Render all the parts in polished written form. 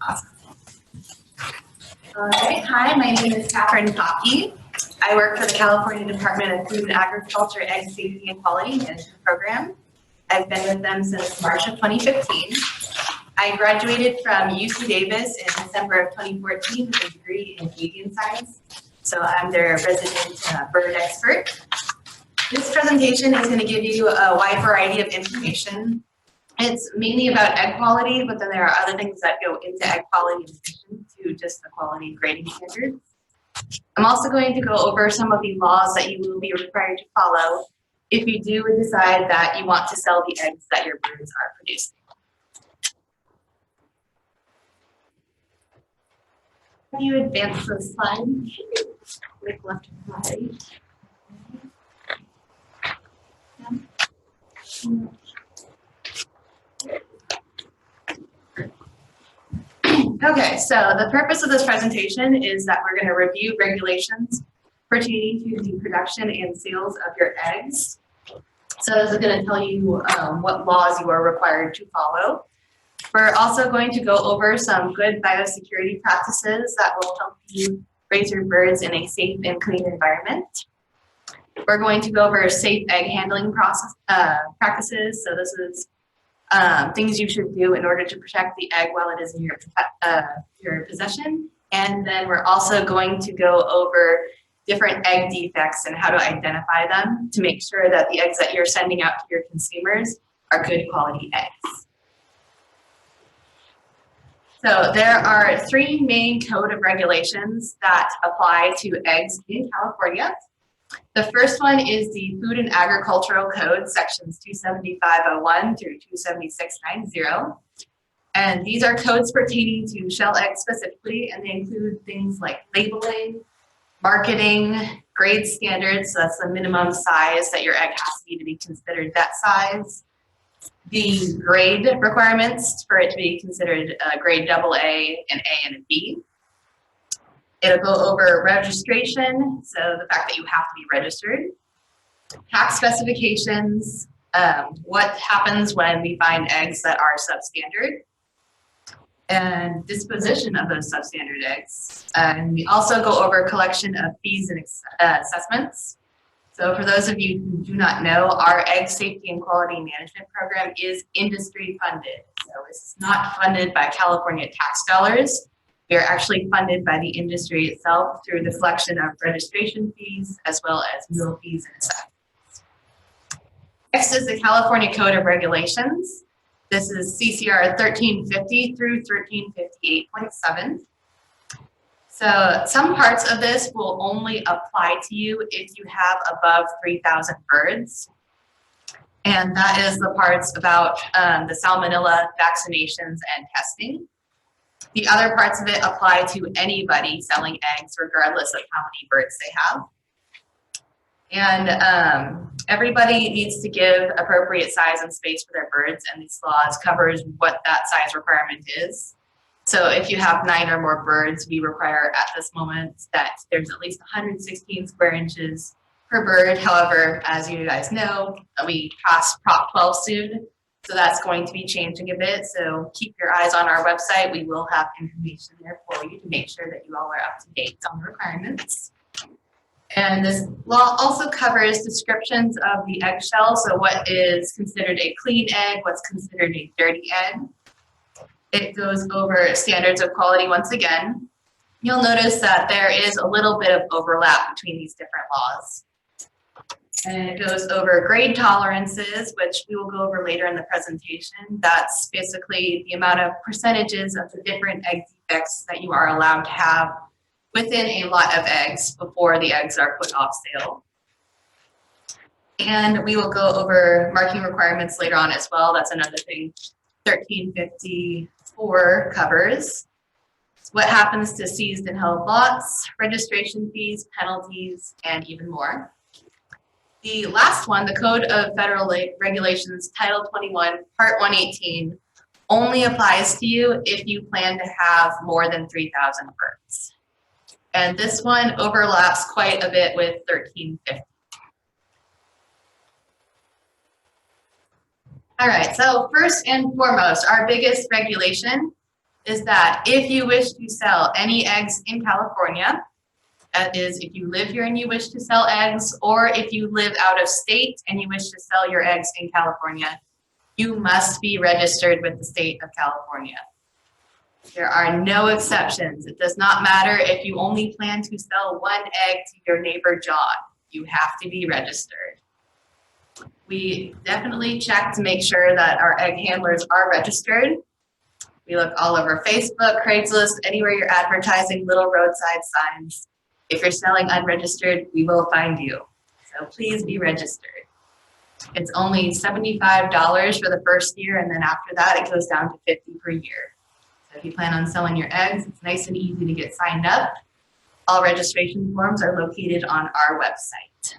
Awesome. All right, hi, my name is Catherine Poppy. I work for the California Department of Food and Agriculture Egg Safety and Quality Management Program. I've been with them since March of 2015. I graduated from UC Davis in December of 2014 with a degree in avian science. So I'm their resident bird expert. This presentation is going to give you a wide variety of information. It's mainly about egg quality, but then there are other things that go into egg quality in addition to just the quality grading standards. I'm also going to go over some of the laws that you will be required to follow if you do decide that you want to sell the eggs that your birds are producing. Can you advance the slide? Click left and right. Okay, so the purpose of this presentation is that we're going to review regulations pertaining to the production and sales of your eggs. So this is going to tell you what laws you are required to follow. We're also going to go over some good biosecurity practices that will help you raise your birds in a safe and clean environment. We're going to go over safe egg handling practices. So this is things you should do in order to protect the egg while it is in your possession. And then we're also going to go over different egg defects and how to identify them to make sure that the eggs that you're sending out to your consumers are good quality eggs. So there are three main code of regulations that apply to eggs in California. The first one is the Food and Agricultural Code, sections 27501 through 27690. And these are codes pertaining to shell eggs specifically, and they include things like labeling, marketing, grade standards, so that's the minimum size that your egg has to be considered that size. The grade requirements for it to be considered grade AA, an A, and a B. It'll go over registration, so the fact that you have to be registered. Tax specifications, what happens when we find eggs that are substandard, and disposition of those substandard eggs. And we also go over collection of fees and assessments. So for those of you who do not know, our Egg Safety and Quality Management Program is industry funded. So this is not funded by California tax dollars. We are actually funded by the industry itself through the collection of registration fees as well as mill fees and assessments. Next is the California Code of Regulations. This is CCR 1350 through 1358.7. So some parts of this will only apply to you if you have above 3,000 birds. And that is the parts about the Salmonella vaccinations and testing. The other parts of it apply to anybody selling eggs, regardless of how many birds they have. And everybody needs to give appropriate size and space for their birds, and these laws covers what that size requirement is. So if you have 9 or more birds, we require at this moment that there's at least 116 square inches per bird. However, as you guys know, we pass Prop 12 soon. So that's going to be changing a bit. So keep your eyes on our website. We will have information there for you to make sure that you all are up to date on the requirements. And this law also covers descriptions of the eggshell. So what is considered a clean egg, what's considered a dirty egg. It goes over standards of quality once again. You'll notice that there is a little bit of overlap between these different laws. And it goes over grade tolerances, which we will go over later in the presentation. That's basically the amount of percentages of the different egg defects that you are allowed to have within a lot of eggs before the eggs are put off sale. And we will go over marking requirements later on as well. That's another thing 1354 covers. What happens to seized and held lots, registration fees, penalties, and even more. The last one, the Code of Federal Regulations, Title 21, Part 118, only applies to you if you plan to have more than 3,000 birds. And this one overlaps quite a bit with 1350. All right, so first and foremost, our biggest regulation is that if you wish to sell any eggs in California, that is, if you live here and you wish to sell eggs, or if you live out of state and you wish to sell your eggs in California, you must be registered with the state of California. There are no exceptions. It does not matter if you only plan to sell one egg to your neighbor John. You have to be registered. We definitely check to make sure that our egg handlers are registered. We look all over Facebook, Craigslist, anywhere you're advertising, little roadside signs. If you're selling unregistered, we will find you. So please be registered. It's only $75 for the first year, and then after that, it goes down to $50 per year. So if you plan on selling your eggs, it's nice and easy to get signed up. All registration forms are located on our website.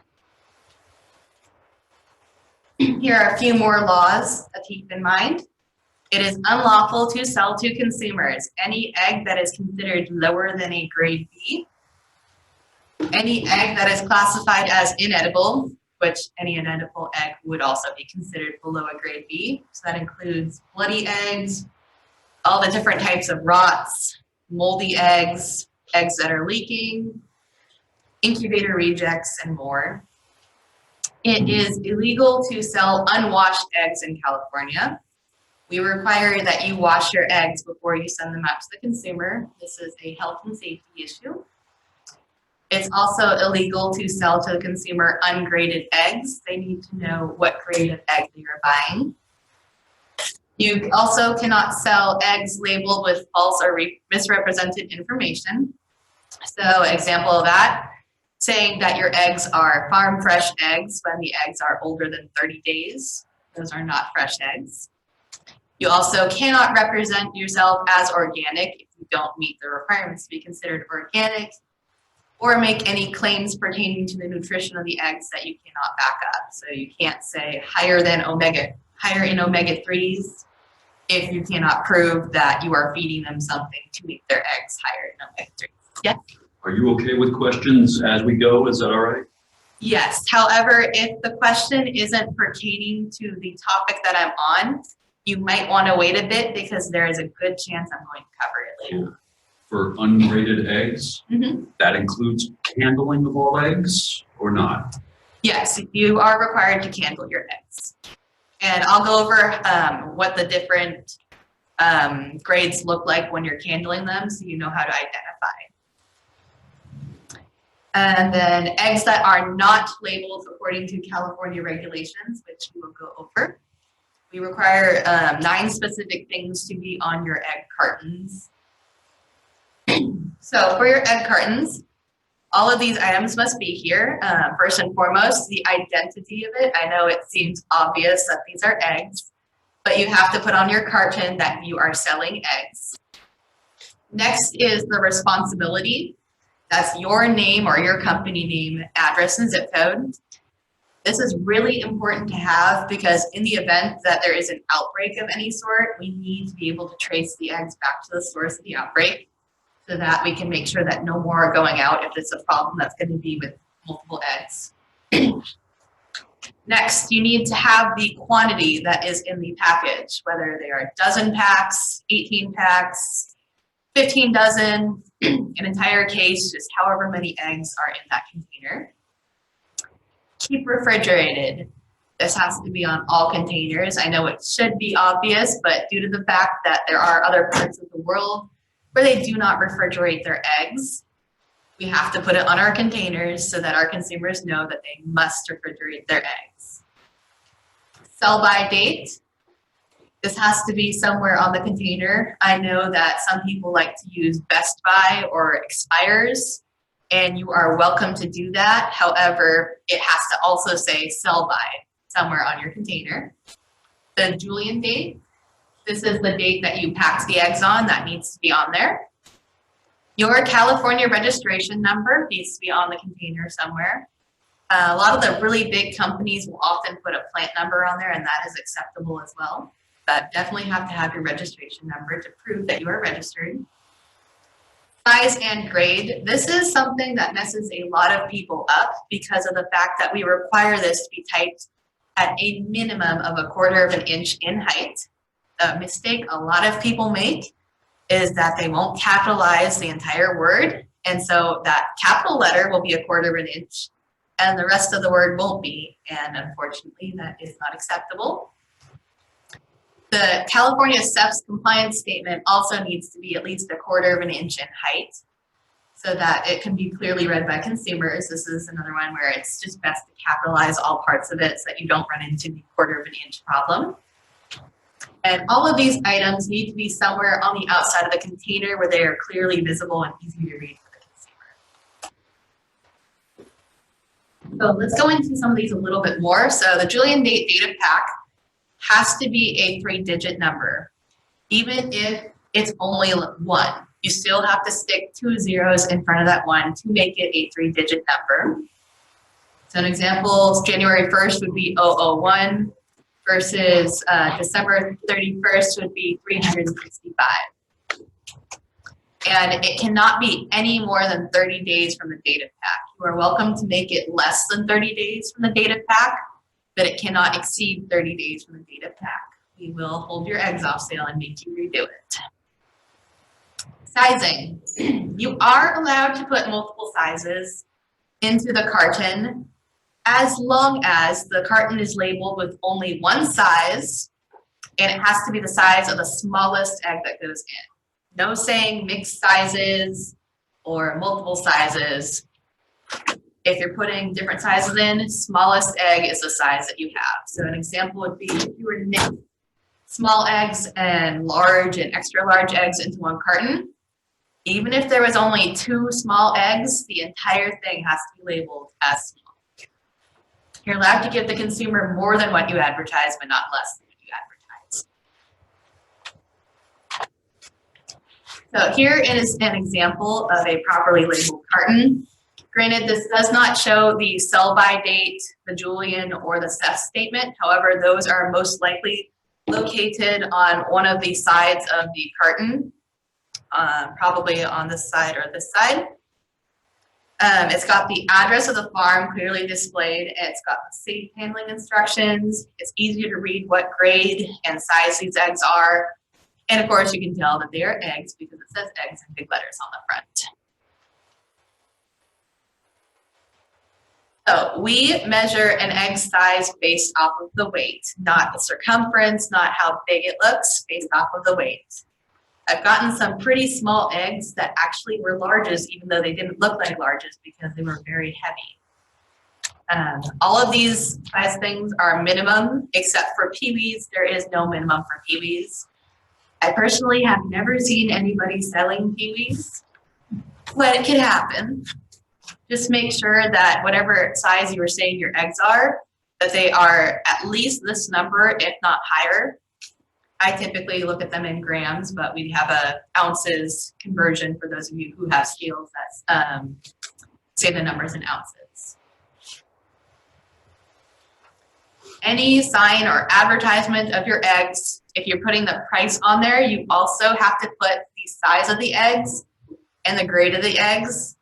Here are a few more laws to keep in mind. It is unlawful to sell to consumers any egg that is considered lower than a grade B, any egg that is classified as inedible, which any inedible egg would also be considered below a grade B. So that includes bloody eggs, all the different types of rots, moldy eggs, eggs that are leaking, incubator rejects, and more. It is illegal to sell unwashed eggs in California. We require that you wash your eggs before you send them out to the consumer. This is a health and safety issue. It's also illegal to sell to the consumer ungraded eggs. They need to know what grade of egg they are buying. You also cannot sell eggs labeled with false or misrepresented information. So example of that, saying that your eggs are farm fresh eggs when the eggs are older than 30 days. Those are not fresh eggs. You also cannot represent yourself as organic if you don't meet the requirements to be considered organic, or make any claims pertaining to the nutrition of the eggs that you cannot back up. So you can't say higher in omega-3s if you cannot prove that you are feeding them something to make their eggs higher in omega-3s. Yeah? Are you okay with questions as we go? Is that all right? Yes. However, if the question isn't pertaining to the topic that I'm on, you might want to wait a bit because there is a good chance I'm going to cover it later. For ungraded eggs, that includes candling of all eggs or not? Yes, you are required to candle your eggs. And I'll go over what the different grades look like when you're candling them so you know how to identify. And then eggs that are not labeled according to California regulations, which we will go over. We require 9 specific things to be on your egg cartons. So for your egg cartons, all of these items must be here. First and foremost, the identity of it. I know it seems obvious that these are eggs, but you have to put on your carton that you are selling eggs. Next is the responsibility. That's your name or your company name, address, and zip code. This is really important to have because in the event that there is an outbreak of any sort, we need to be able to trace the eggs back to the source of the outbreak so that we can make sure that no more are going out if it's a problem that's going to be with multiple eggs. Next, you need to have the quantity that is in the package, whether they are dozen packs, 18 packs, 15 dozen, an entire case, just however many eggs are in that container. Keep refrigerated. This has to be on all containers. I know it should be obvious, but due to the fact that there are other parts of the world where they do not refrigerate their eggs, we have to put it on our containers so that our consumers know that they must refrigerate their eggs. Sell-by date. This has to be somewhere on the container. I know that some people like to use Best By or expires, and you are welcome to do that. However, it has to also say sell-by somewhere on your container. The Julian date. This is the date that you packed the eggs on. That needs to be on there. Your California registration number needs to be on the container somewhere. A lot of the really big companies will often put a plant number on there, and that is acceptable as well. But definitely have to have your registration number to prove that you are registered. Size and grade. This is something that messes a lot of people up because of the fact that we require this to be typed at a minimum of 1/4 of an inch in height. A mistake a lot of people make is that they won't capitalize the entire word. And so that capital letter will be 1/4 of an inch and the rest of the word won't be. And unfortunately, that is not acceptable. The California SEPS compliance statement also needs to be at least 1/4 of an inch in height so that it can be clearly read by consumers. This is another one where it's just best to capitalize all parts of it so that you don't run into the 1/4 of an inch problem. And all of these items need to be somewhere on the outside of the container where they are clearly visible and easy to read for the consumer. So let's go into some of these a little bit more. So the Julian date data pack has to be a 3-digit number. Even if it's only 1, you still have to stick 2 zeros in front of that 1 to make it a 3-digit number. So an example, January 1st would be 001 versus December 31st would be 365. And it cannot be any more than 30 days from the data pack. You are welcome to make it less than 30 days from the data pack, but it cannot exceed 30 days from the data pack. We will hold your eggs off sale and make you redo it. Sizing. You are allowed to put multiple sizes into the carton as long as the carton is labeled with only one size and it has to be the size of the smallest egg that goes in. No saying mixed sizes or multiple sizes. If you're putting different sizes in, smallest egg is the size that you have. So an example would be if you were to mix small eggs and large and extra large eggs into one carton, even if there was only 2 small eggs, the entire thing has to be labeled as small. You're allowed to give the consumer more than what you advertise, but not less than what you advertise. So here is an example of a properly labeled carton. Granted, this does not show the sell-by date, the Julian, or the CEF statement. However, those are most likely located on one of the sides of the carton, probably on this side or this side. It's got the address of the farm clearly displayed. And it's got the safe handling instructions. It's easier to read what grade and size these eggs are. And of course, you can tell that they are eggs because it says eggs in big letters on the front. So we measure an egg size based off of the weight, not the circumference, not how big it looks, based off of the weight. I've gotten some pretty small eggs that actually were larges, even though they didn't look like larges because they were very heavy. All of these size things are minimum, except for peewees. There is no minimum for peewees. I personally have never seen anybody selling peewees, but it can happen. Just make sure that whatever size you were saying your eggs are, that they are at least this number, if not higher. I typically look at them in grams, but we have a ounces conversion for those of you who have scales that say the numbers in ounces. Any sign or advertisement of your eggs, if you're putting the price on there, you also have to put the size of the eggs and the grade of the eggs.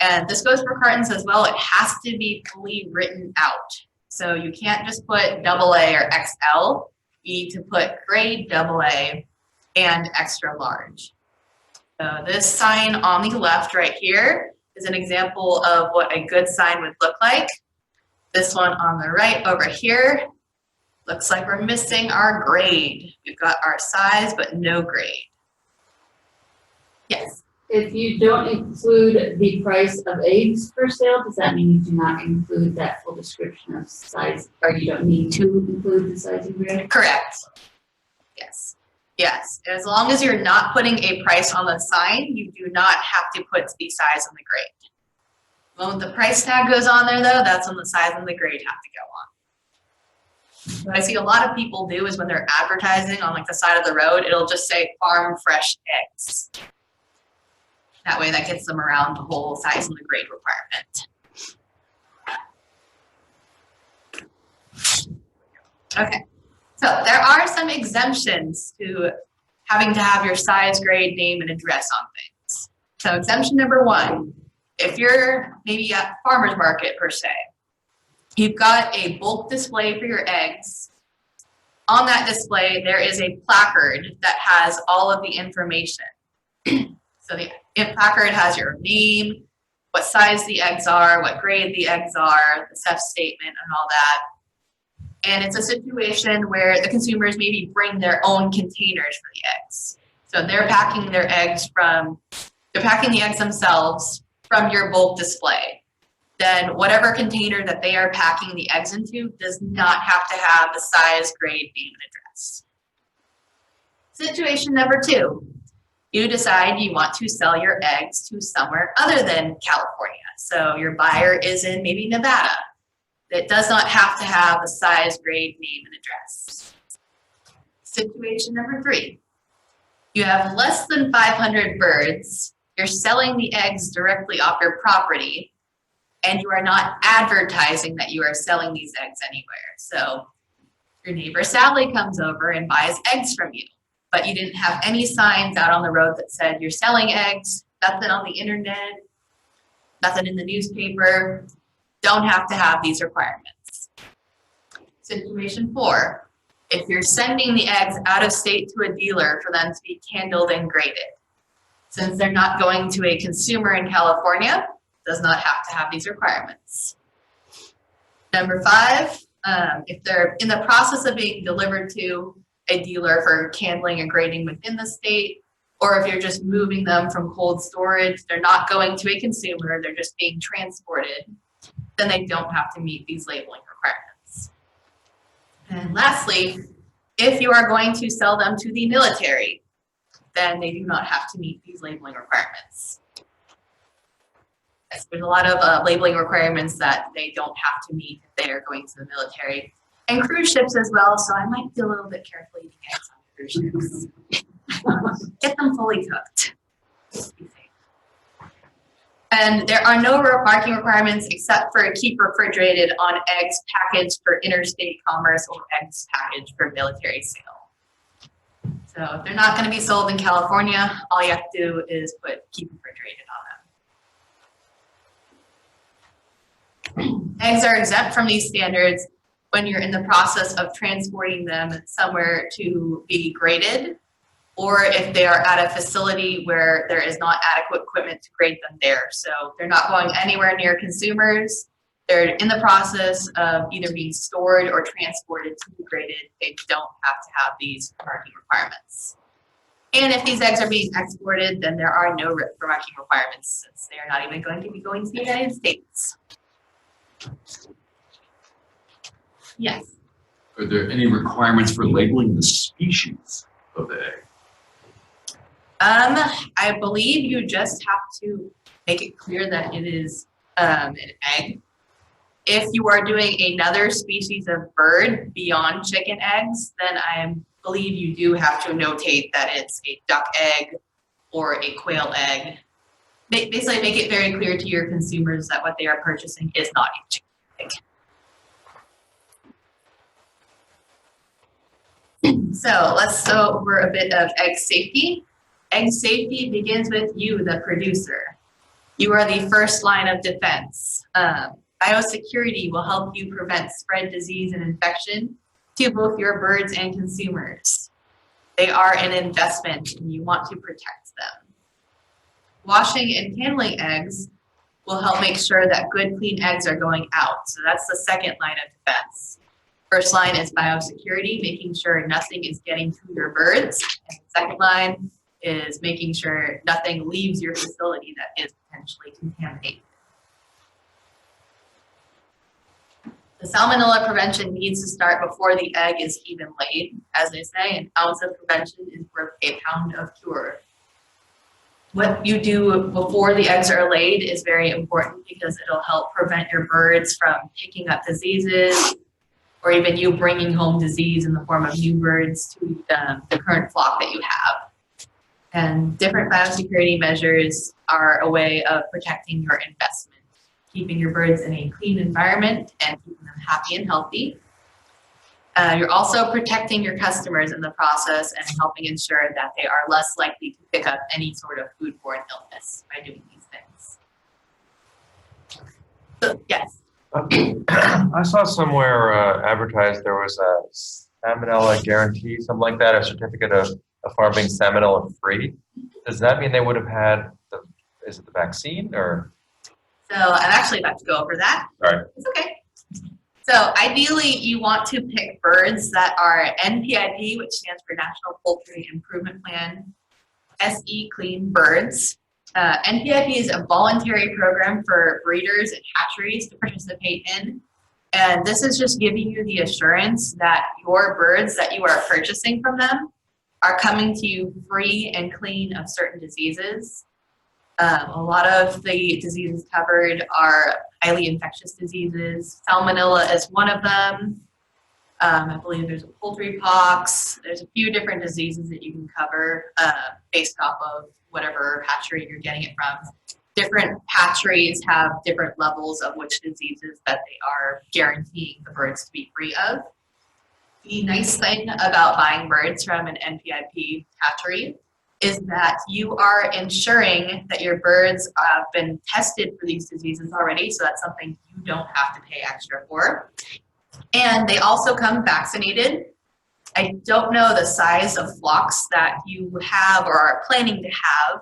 And this goes for cartons as well. It has to be fully written out. So you can't just put AA or XL. You need to put grade AA and extra large. So this sign on the left right here is an example of what a good sign would look like. This one on the right over here looks like we're missing our grade. We've got our size, but no grade. Yes. If you don't include the price of eggs for sale, does that mean you do not include that full description of size, or you don't need to include the size and grade? Correct. Yes. Yes. As long as you're not putting a price on the sign, you do not have to put the size and the grade. When the price tag goes on there, though, that's when the size and the grade have to go on. What I see a lot of people do is when they're advertising on like the side of the road, it'll just say farm fresh eggs. That way that gets them around the whole size and the grade requirement. Okay, so there are some exemptions to having to have your size, grade, name, and address on things. So exemption number 1, if you're maybe at farmer's market per se, you've got a bulk display for your eggs. On that display, there is a placard that has all of the information. So the placard has your name, what size the eggs are, what grade the eggs are, the CEF statement, and all that. And it's a situation where the consumers maybe bring their own containers for the eggs. So they're packing their eggs they're packing the eggs themselves from your bulk display. Then whatever container that they are packing the eggs into does not have to have the size, grade, name, and address. Situation number 2, you decide you want to sell your eggs to somewhere other than California. So your buyer is in maybe Nevada. It does not have to have the size, grade, name, and address. Situation number 3, you have less than 500 birds, you're selling the eggs directly off your property, and you are not advertising that you are selling these eggs anywhere. So your neighbor Sally comes over and buys eggs from you, but you didn't have any signs out on the road that said you're selling eggs, nothing on the internet, nothing in the newspaper. Don't have to have these requirements. Situation 4, if you're sending the eggs out of state to a dealer for them to be candled and graded, since they're not going to a consumer in California, does not have to have these requirements. Number 5, if they're in the process of being delivered to a dealer for candling and grading within the state, or if you're just moving them from cold storage, they're not going to a consumer, they're just being transported, then they don't have to meet these labeling requirements. And lastly, if you are going to sell them to the military, then they do not have to meet these labeling requirements. Yes, there's a lot of labeling requirements that they don't have to meet if they are going to the military. And cruise ships as well, so I might be a little bit careful eating eggs on cruise ships. Get them fully cooked. And there are no marking requirements except for keep refrigerated on eggs packaged for interstate commerce or eggs packaged for military sale. So if they're not going to be sold in California, all you have to do is put keep refrigerated on them. Eggs are exempt from these standards when you're in the process of transporting them somewhere to be graded, or if they are at a facility where there is not adequate equipment to grade them there. So they're not going anywhere near consumers. They're in the process of either being stored or transported to be graded. They don't have to have these marking requirements. And if these eggs are being exported, then there are no marking requirements since they are not even going to be going to the United States. Yes. Are there any requirements for labeling the species of the egg? I believe you just have to make it clear that it is an egg. If you are doing another species of bird beyond chicken eggs, then I believe you do have to notate that it's a duck egg or a quail egg. Basically make it very clear to your consumers that what they are purchasing is not a chicken egg. So let's go over a bit of egg safety. Egg safety begins with you, the producer. You are the first line of defense. Biosecurity will help you prevent spread disease and infection to both your birds and consumers. They are an investment and you want to protect them. Washing and handling eggs will help make sure that good, clean eggs are going out. So that's the second line of defense. First line is biosecurity, making sure nothing is getting to your birds. And the second line is making sure nothing leaves your facility that is potentially contaminated. The salmonella prevention needs to start before the egg is even laid. As I say, an ounce of prevention is worth a pound of cure. What you do before the eggs are laid is very important because it'll help prevent your birds from picking up diseases or even you bringing home disease in the form of new birds to the current flock that you have. And different biosecurity measures are a way of protecting your investment, keeping your birds in a clean environment and keeping them happy and healthy. You're also protecting your customers in the process and helping ensure that they are less likely to pick up any sort of foodborne illness by doing these things. So, yes. I saw somewhere advertised there was a Salmonella guarantee, something like that, a certificate of a farm being salmonella free, does that mean they would have had is it the vaccine or? So I'm actually about to go over that. All right. It's okay. So ideally, you want to pick birds that are NPIP, which stands for National Poultry Improvement Plan, SE clean birds. NPIP is a voluntary program for breeders and hatcheries to participate in. And this is just giving you the assurance that your birds that you are purchasing from them are coming to you free and clean of certain diseases. A lot of the diseases covered are highly infectious diseases. Salmonella is one of them. I believe there's a poultry pox. There's a few different diseases that you can cover based off of whatever hatchery you're getting it from. Different hatcheries have different levels of which diseases that they are guaranteeing the birds to be free of. The nice thing about buying birds from an NPIP hatchery is that you are ensuring that your birds have been tested for these diseases already, so that's something you don't have to pay extra for. And they also come vaccinated. I don't know the size of flocks that you have or are planning to have,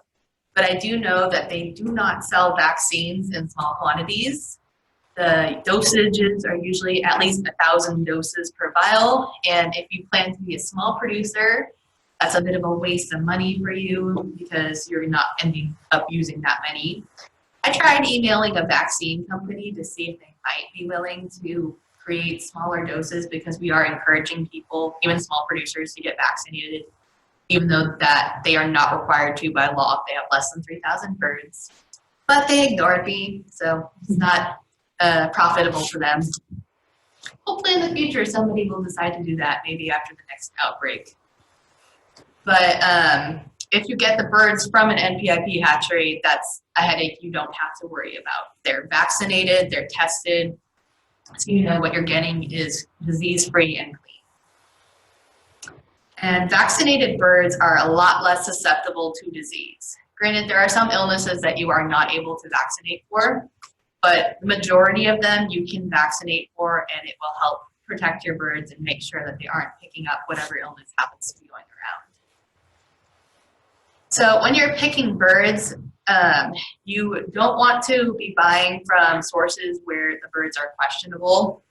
but I do know that they do not sell vaccines in small quantities. The dosages are usually at least 1,000 doses per vial, and if you plan to be a small producer, that's a bit of a waste of money for you because you're not ending up using that many. I tried emailing a vaccine company to see if they might be willing to create smaller doses because we are encouraging people, even small producers, to get vaccinated, even though that they are not required to by law if they have less than 3,000 birds. But they ignored me, so it's not profitable for them. Hopefully in the future somebody will decide to do that, maybe after the next outbreak. But if you get the birds from an NPIP hatchery, that's a headache you don't have to worry about. They're vaccinated, they're tested, so you know what you're getting is disease-free and clean. And vaccinated birds are a lot less susceptible to disease. Granted, there are some illnesses that you are not able to vaccinate for, but the majority of them you can vaccinate for, and it will help protect your birds and make sure that they aren't picking up whatever illness happens to be going around. So when you're picking birds, you don't want to be buying from sources where the birds are questionable,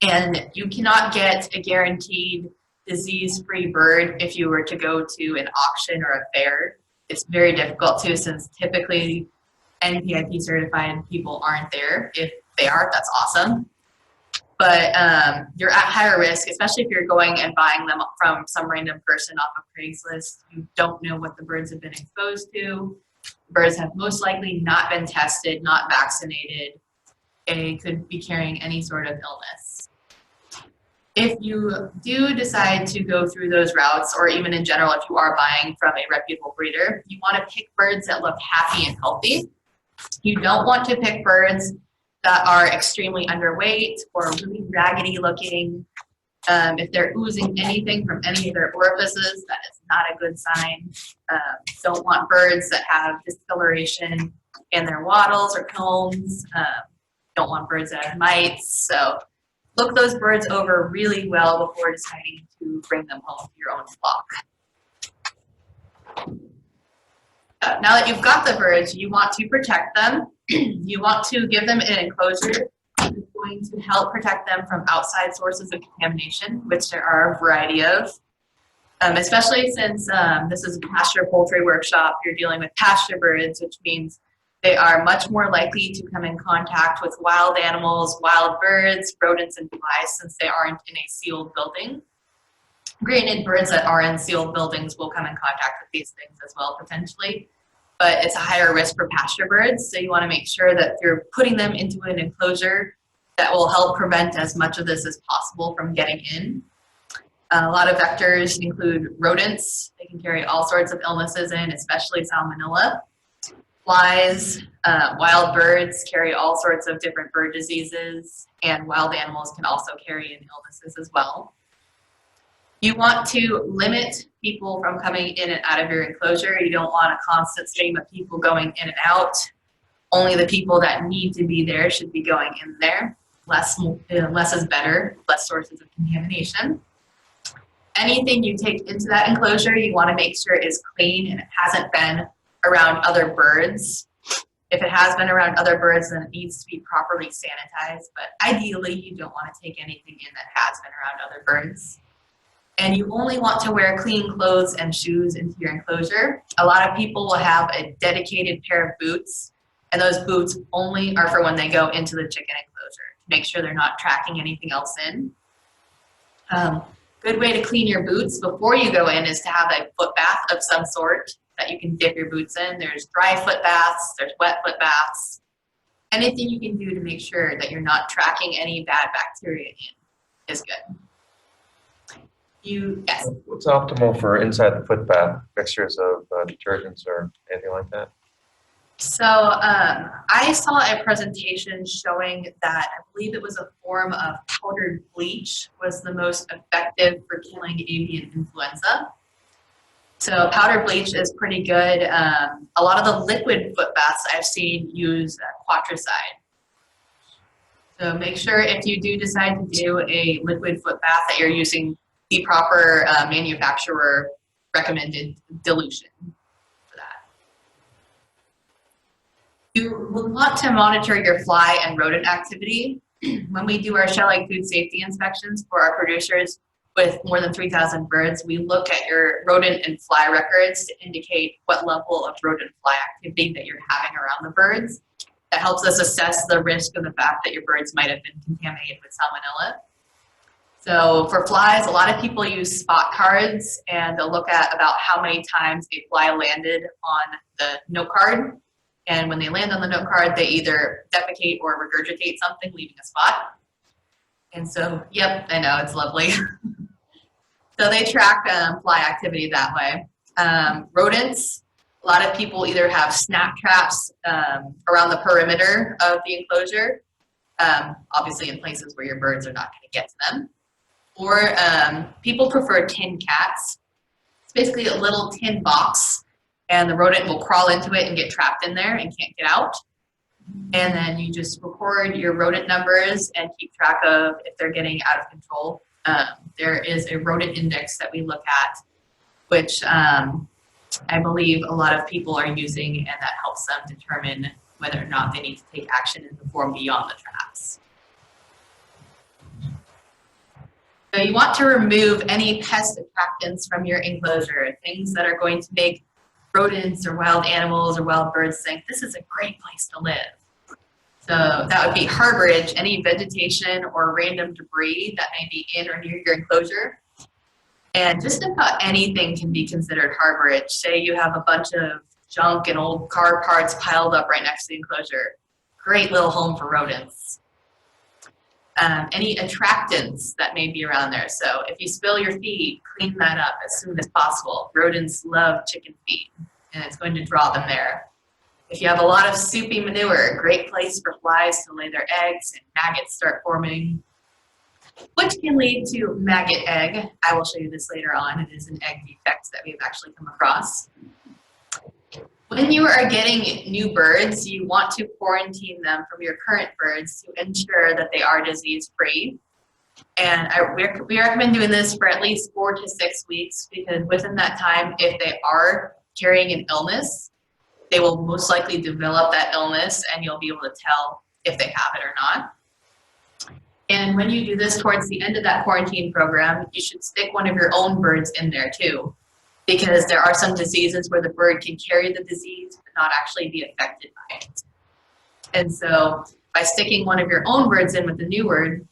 and you cannot get a guaranteed disease-free bird if you were to go to an auction or a fair. It's very difficult to, since typically NPIP certified people aren't there. If they are, that's awesome. But you're at higher risk, especially if you're going and buying them from some random person off of Craigslist. You don't know what the birds have been exposed to. Birds have most likely not been tested, not vaccinated. They could be carrying any sort of illness. If you do decide to go through those routes, or even in general, if you are buying from a reputable breeder, you want to pick birds that look happy and healthy. You don't want to pick birds that are extremely underweight or really raggedy looking. If they're oozing anything from any of their orifices, that is not a good sign. Don't want birds that have discoloration in their wattles or combs. Don't want birds that have mites. So look those birds over really well before deciding to bring them home to your own flock. Now that you've got the birds, you want to protect them. You want to give them an enclosure that's going to help protect them from outside sources of contamination, which there are a variety of. Especially since this is a pasture poultry workshop, you're dealing with pasture birds, which means they are much more likely to come in contact with wild animals, wild birds, rodents, and flies, since they aren't in a sealed building. Granted, birds that are in sealed buildings will come in contact with these things as well, potentially, but it's a higher risk for pasture birds, so you want to make sure that you're putting them into an enclosure that will help prevent as much of this as possible from getting in. A lot of vectors include rodents. They can carry all sorts of illnesses in, especially salmonella. Flies, wild birds carry all sorts of different bird diseases, and wild animals can also carry in illnesses as well. You want to limit people from coming in and out of your enclosure. You don't want a constant stream of people going in and out. Only the people that need to be there should be going in there. Less is better, less sources of contamination. Anything you take into that enclosure, you want to make sure is clean and it hasn't been around other birds. If it has been around other birds, then it needs to be properly sanitized. But ideally, you don't want to take anything in that has been around other birds. And you only want to wear clean clothes and shoes into your enclosure. A lot of people will have a dedicated pair of boots, and those boots only are for when they go into the chicken enclosure to make sure they're not tracking anything else in. Good way to clean your boots before you go in is to have a foot bath of some sort that you can dip your boots in. There's dry foot baths, there's wet foot baths. Anything you can do to make sure that you're not tracking any bad bacteria in is good. Yes. What's optimal for inside the foot bath, mixtures of detergents or anything like that? So I saw a presentation showing that I believe it was a form of powdered bleach was the most effective for killing avian influenza. So powdered bleach is pretty good. A lot of the liquid foot baths I've seen use quatricide. So make sure if you do decide to do a liquid foot bath that you're using the proper manufacturer recommended dilution. You will want to monitor your fly and rodent activity. When we do our shell egg food safety inspections for our producers with more than 3,000 birds, we look at your rodent and fly records to indicate what level of rodent fly activity that you're having around the birds. That helps us assess the risk of the fact that your birds might have been contaminated with salmonella. So for flies, a lot of people use spot cards, and they'll look at about how many times a fly landed on the note card. And when they land on the note card, they either defecate or regurgitate something, leaving a spot. And so, yep, I know, it's lovely. So they track fly activity that way. Rodents, a lot of people either have snap traps around the perimeter of the enclosure, obviously in places where your birds are not going to get to them. Or people prefer tin cats. It's basically a little tin box, and the rodent will crawl into it and get trapped in there and can't get out. And then you just record your rodent numbers and keep track of if they're getting out of control. There is a rodent index that we look at, which I believe a lot of people are using, and that helps them determine whether or not they need to take action and perform beyond the traps. So you want to remove any pest attractants from your enclosure, things that are going to make rodents or wild animals or wild birds think this is a great place to live. So that would be harborage, any vegetation or random debris that may be in or near your enclosure. And just about anything can be considered harborage. Say you have a bunch of junk and old car parts piled up right next to the enclosure. Great little home for rodents. Any attractants that may be around there. So if you spill your feed, clean that up as soon as possible. Rodents love chicken feed, and it's going to draw them there. If you have a lot of soupy manure, great place for flies to lay their eggs and maggots start forming, which can lead to maggot egg. I will show you this later on. It is an egg defect that we've actually come across. When you are getting new birds, you want to quarantine them from your current birds to ensure that they are disease-free. And we recommend doing this for at least 4 to 6 weeks, because within that time, if they are carrying an illness, they will most likely develop that illness, and you'll be able to tell if they have it or not. And when you do this towards the end of that quarantine program, you should stick one of your own birds in there too, because there are some diseases where the bird can carry the disease but not actually be affected by it. And so by sticking one of your own birds in with the new bird,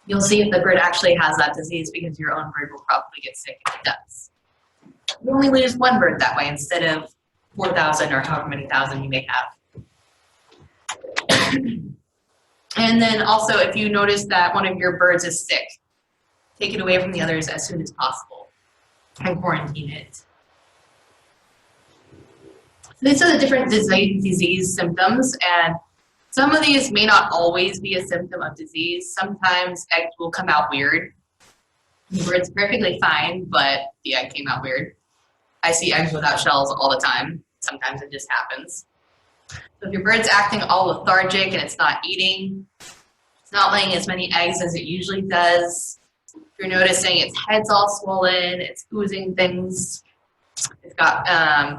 you'll see if the bird actually has that disease, because your own bird will probably get sick if it does. You only lose one bird that way instead of 4,000 or however many thousand you may have. And then also, if you notice that one of your birds is sick, take it away from the others as soon as possible and quarantine it. So these are the different disease symptoms, and some of these may not always be a symptom of disease. Sometimes eggs will come out weird. The bird's perfectly fine, but the egg came out weird. I see eggs without shells all the time. Sometimes it just happens. So if your bird's acting all lethargic and it's not eating, it's not laying as many eggs as it usually does, it's If you're noticing its head's all swollen, it's oozing things. It's got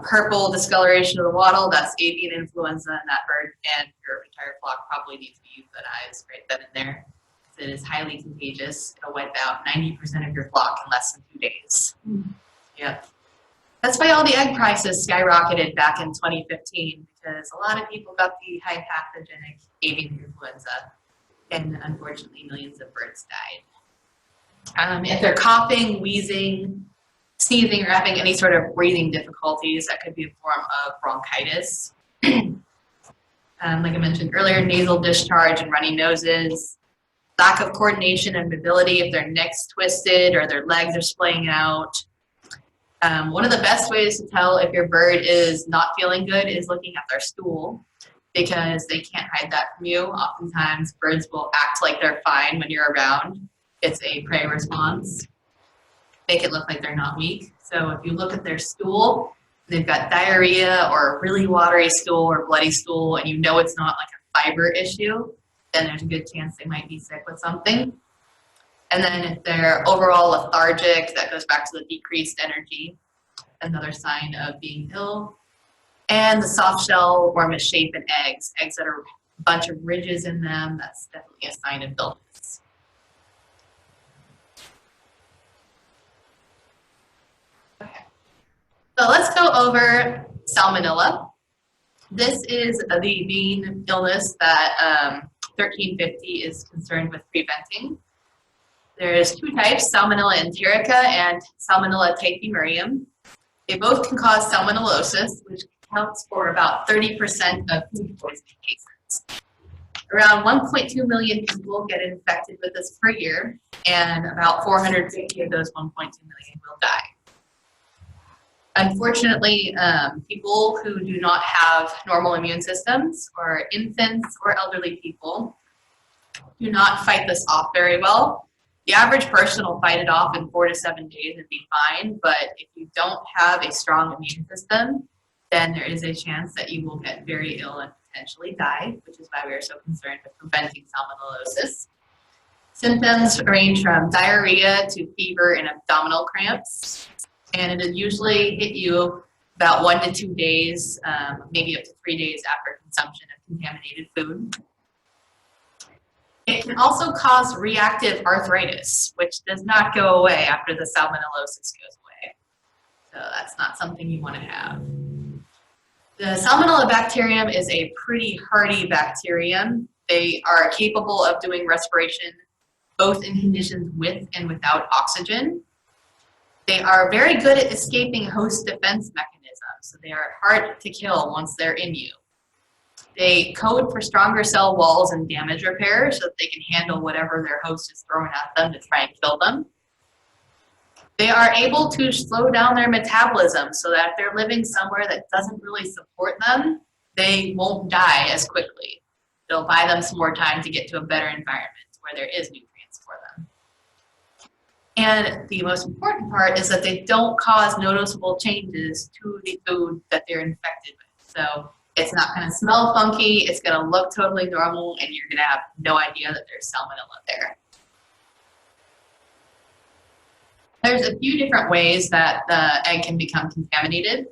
purple discoloration of the wattle, that's avian influenza in that bird, and your entire flock probably needs to be euthanized right then and there. It is highly contagious. It'll wipe out 90% of your flock in less than 2 days. Yep. That's why all the egg prices skyrocketed back in 2015, because a lot of people got the high pathogenic avian influenza, and unfortunately millions of birds died. If they're coughing, wheezing, sneezing, or having any sort of breathing difficulties, that could be a form of bronchitis. Like I mentioned earlier, nasal discharge and runny noses, lack of coordination and mobility if their neck's twisted or their legs are splaying out. One of the best ways to tell if your bird is not feeling good is looking at their stool, because they can't hide that from you. Oftentimes birds will act like they're fine when you're around. It's a prey response. Make it look like they're not weak. So if you look at their stool, they've got diarrhea or really watery stool or bloody stool, and you know it's not like a fiber issue, then there's a good chance they might be sick with something. And then if they're overall lethargic, that goes back to the decreased energy, another sign of being ill. And the soft shell or misshapen eggs, eggs that are a bunch of ridges in them, that's definitely a sign of illness. Okay. So let's go over Salmonella. This is the main illness that 1350 is concerned with preventing. There's two types, Salmonella enterica and Salmonella Typhimurium. They both can cause salmonellosis, which accounts for about 30% of food poisoning cases. Around 1.2 million people get infected with this per year, and about 450 of those 1.2 million will die. Unfortunately, people who do not have normal immune systems, or infants or elderly people, do not fight this off very well. The average person will fight it off in 4 to 7 days and be fine, but if you don't have a strong immune system, then there is a chance that you will get very ill and potentially die, which is why we are so concerned with preventing salmonellosis. Symptoms range from diarrhea to fever and abdominal cramps, and it usually hit you about 1 to 2 days, maybe up to 3 days after consumption of contaminated food. It can also cause reactive arthritis, which does not go away after the salmonellosis goes away. So that's not something you want to have. The Salmonella bacterium is a pretty hardy bacterium. They are capable of doing respiration both in conditions with and without oxygen. They are very good at escaping host defense mechanisms, so they are hard to kill once they're in you. They code for stronger cell walls and damage repair so that they can handle whatever their host is throwing at them to try and kill them. They are able to slow down their metabolism so that if they're living somewhere that doesn't really support them, they won't die as quickly. They'll buy them some more time to get to a better environment where there is nutrients for them. And the most important part is that they don't cause noticeable changes to the food that they're infected with. So it's not going to smell funky, it's going to look totally normal, and you're going to have no idea that there's salmonella there. There's a few different ways that the egg can become contaminated.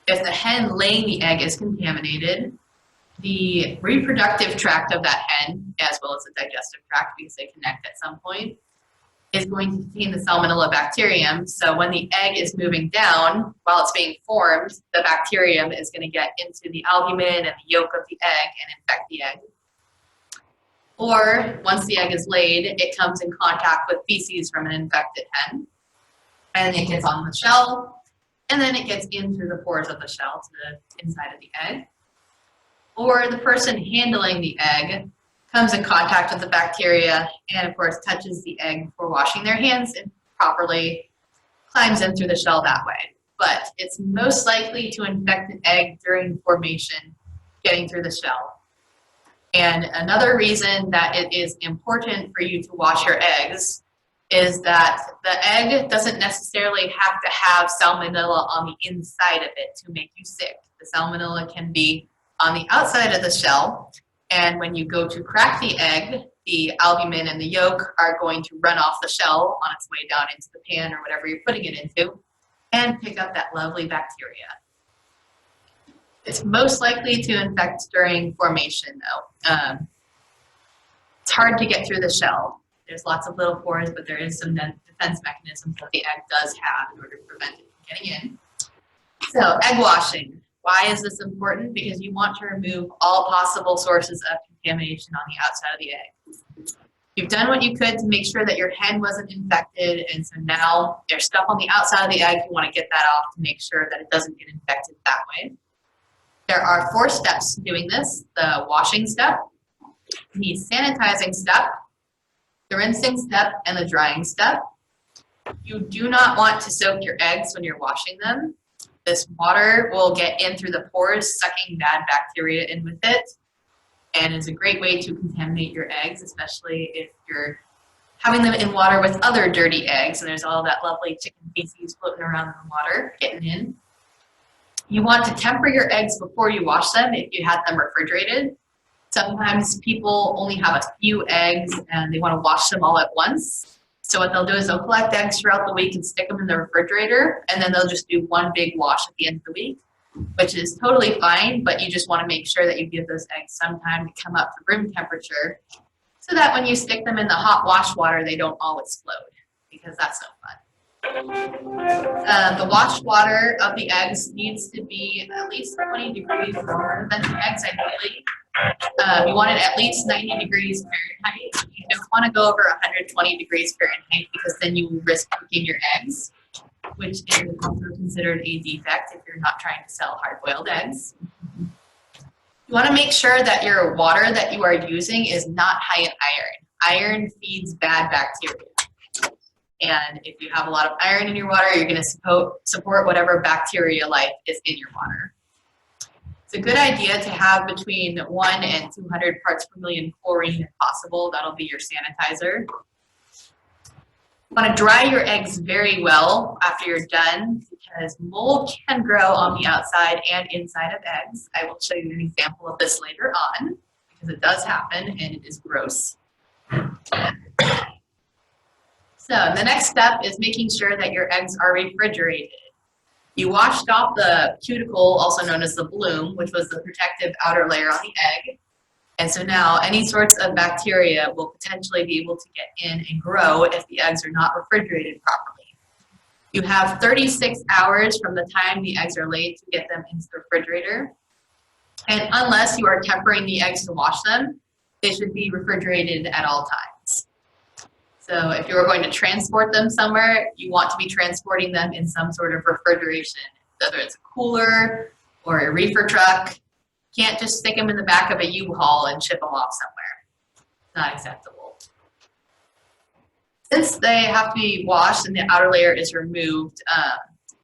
If the hen laying the egg is contaminated, the reproductive tract of that hen, as well as the digestive tract, because they connect at some point, is going to contain the Salmonella bacterium. So when the egg is moving down, while it's being formed, the bacterium is going to get into the albumin and the yolk of the egg and infect the egg. Or once the egg is laid, it comes in contact with feces from an infected hen, and it gets on the shell, and then it gets in through the pores of the shell to the inside of the egg. Or the person handling the egg comes in contact with the bacteria and, of course, touches the egg before washing their hands and properly climbs in through the shell that way. But it's most likely to infect an egg during formation, getting through the shell. And another reason that it is important for you to wash your eggs is that the egg doesn't necessarily have to have salmonella on the inside of it to make you sick. The salmonella can be on the outside of the shell, and when you go to crack the egg, the albumin and the yolk are going to run off the shell on its way down into the pan or whatever you're putting it into and pick up that lovely bacteria. It's most likely to infect during formation though. It's hard to get through the shell. There's lots of little pores, but there is some defense mechanisms that the egg does have in order to prevent it from getting in. So egg washing. Why is this important? Because you want to remove all possible sources of contamination on the outside of the egg. You've done what you could to make sure that your hen wasn't infected, and so now there's stuff on the outside of the egg. You want to get that off to make sure that it doesn't get infected that way. There are 4 steps to doing this: the washing step, the sanitizing step, the rinsing step, and the drying step. You do not want to soak your eggs when you're washing them. This water will get in through the pores, sucking bad bacteria in with it, and is a great way to contaminate your eggs, especially if you're having them in water with other dirty eggs and there's all that lovely chicken feces floating around in the water getting in. You want to temper your eggs before you wash them if you had them refrigerated. Sometimes people only have a few eggs and they want to wash them all at once. So what they'll do is they'll collect eggs throughout the week and stick them in the refrigerator, and then they'll just do one big wash at the end of the week, which is totally fine, but you just want to make sure that you give those eggs some time to come up to room temperature so that when you stick them in the hot wash water, they don't all explode, because that's no fun. The wash water of the eggs needs to be at least 20 degrees warmer than the eggs, ideally. You want it at least 90 degrees Fahrenheit. You don't want to go over 120 degrees Fahrenheit because then you will risk cooking your eggs, which is also considered a defect if you're not trying to sell hard-boiled eggs. You want to make sure that your water that you are using is not high in iron. Iron feeds bad bacteria. And if you have a lot of iron in your water, you're going to support whatever bacteria life is in your water. It's a good idea to have between 1 and 200 parts per million chlorine if possible. That'll be your sanitizer. You want to dry your eggs very well after you're done, because mold can grow on the outside and inside of eggs. I will show you an example of this later on, because it does happen and it is gross. So the next step is making sure that your eggs are refrigerated. You washed off the cuticle, also known as the bloom, which was the protective outer layer on the egg. And so now any sorts of bacteria will potentially be able to get in and grow if the eggs are not refrigerated properly. You have 36 hours from the time the eggs are laid to get them into the refrigerator. And unless you are tempering the eggs to wash them, they should be refrigerated at all times. So if you are going to transport them somewhere, you want to be transporting them in some sort of refrigeration, whether it's a cooler or a reefer truck. You can't just stick them in the back of a U-Haul and ship them off somewhere. Not acceptable. Since they have to be washed and the outer layer is removed,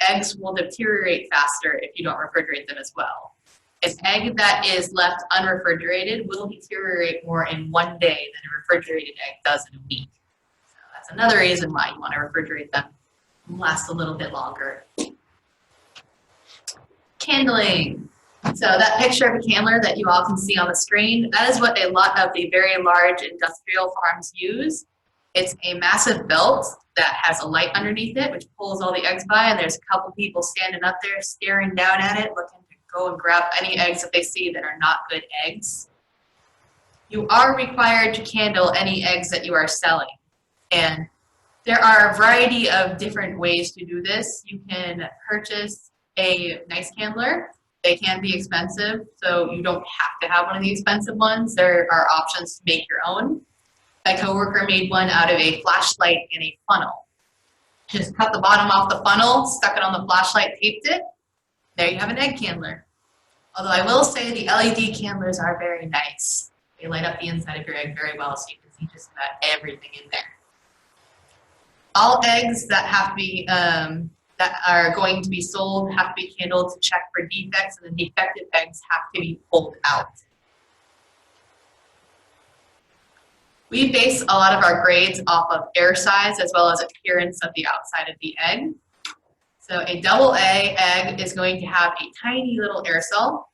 eggs will deteriorate faster if you don't refrigerate them as well. An egg that is left unrefrigerated will deteriorate more in 1 day than a refrigerated egg does in a week. Another reason why you want to refrigerate them and last a little bit longer. Candling. So that picture of a candler that you all can see on the screen, that is what a lot of the very large industrial farms use. It's a massive belt that has a light underneath it, which pulls all the eggs by, and there's a couple people standing up there staring down at it, looking to go and grab any eggs that they see that are not good eggs. You are required to candle any eggs that you are selling. And there are a variety of different ways to do this. You can purchase a nice candler. They can be expensive, so you don't have to have one of the expensive ones. There are options to make your own. My coworker made one out of a flashlight and a funnel. Just cut the bottom off the funnel, stuck it on the flashlight, taped it. There you have an egg candler. Although I will say the LED candlers are very nice. They light up the inside of your egg very well, so you can see just about everything in there. All eggs that have to be that are going to be sold have to be candled to check for defects, and the defective eggs have to be pulled out. We base a lot of our grades off of air size as well as appearance of the outside of the egg. So a double A egg is going to have a tiny little air cell.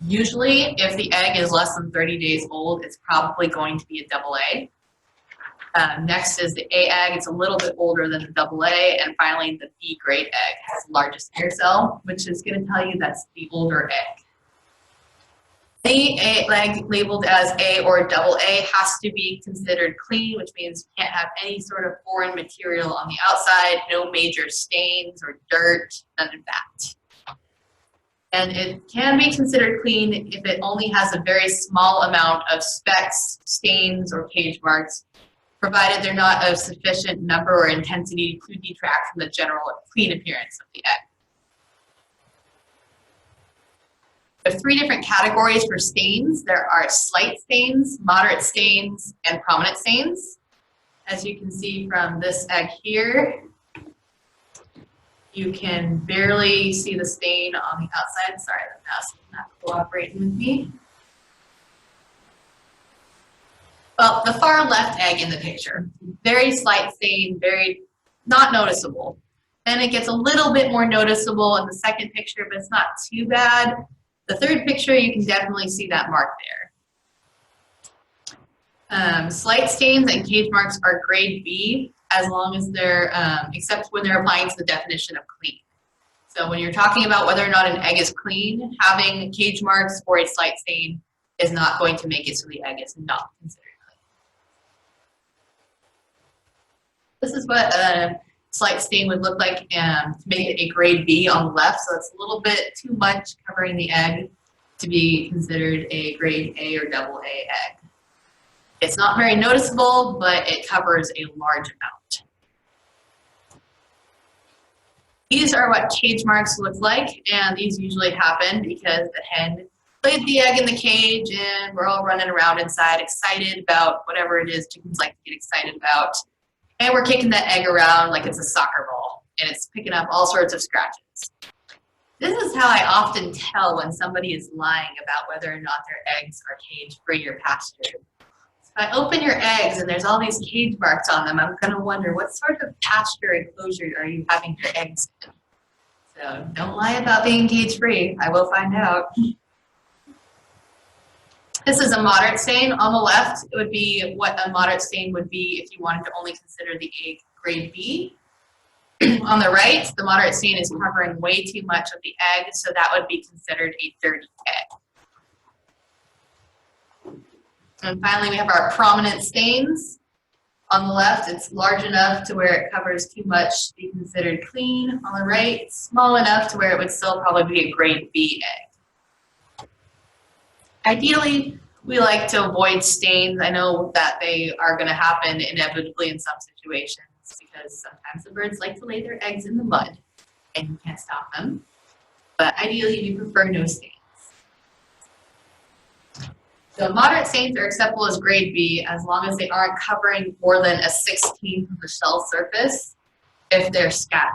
Usually, if the egg is less than 30 days old, it's probably going to be a double A. Next is the A egg. It's a little bit older than the double A. And finally, the B grade egg has the largest air cell, which is going to tell you that's the older egg. Any egg labeled as A or double A has to be considered clean, which means you can't have any sort of foreign material on the outside, no major stains or dirt, none of that. And it can be considered clean if it only has a very small amount of specks, stains, or cage marks, provided they're not of sufficient number or intensity to detract from the general clean appearance of the egg. There are 3 different categories for stains. There are slight stains, moderate stains, and prominent stains. As you can see from this egg here, you can barely see the stain on the outside. Sorry, the mouse is not cooperating with me. Well, the far left egg in the picture, very slight stain, very not noticeable. Then it gets a little bit more noticeable in the second picture, but it's not too bad. The third picture, you can definitely see that mark there. Slight stains and cage marks are grade B, as long as they're, except when they're applying to the definition of clean. So when you're talking about whether or not an egg is clean, having cage marks or a slight stain is not going to make it so the egg is not considered clean. This is what a slight stain would look like to make it a grade B on the left. So it's a little bit too much covering the egg to be considered a grade A or double A egg. It's not very noticeable, but it covers a large amount. These are what cage marks look like, and these usually happen because the hen laid the egg in the cage and we're all running around inside excited about whatever it is chickens like to get excited about. And we're kicking that egg around like it's a soccer ball, and it's picking up all sorts of scratches. This is how I often tell when somebody is lying about whether or not their eggs are cage-free or pastured. If I open your eggs and there's all these cage marks on them, I'm going to wonder what sort of pasture enclosure are you having your eggs in? So don't lie about being cage-free. I will find out. This is a moderate stain. On the left, it would be what a moderate stain would be if you wanted to only consider the egg grade B. On the right, the moderate stain is covering way too much of the egg, so that would be considered a dirty egg. And finally, we have our prominent stains. On the left, it's large enough to where it covers too much to be considered clean. On the right, it's small enough to where it would still probably be a grade B egg. Ideally, we like to avoid stains. I know that they are going to happen inevitably in some situations because sometimes the birds like to lay their eggs in the mud and you can't stop them. But ideally, we prefer no stains. So moderate stains are acceptable as grade B as long as they aren't covering more than a 16th of the shell surface if they're scattered.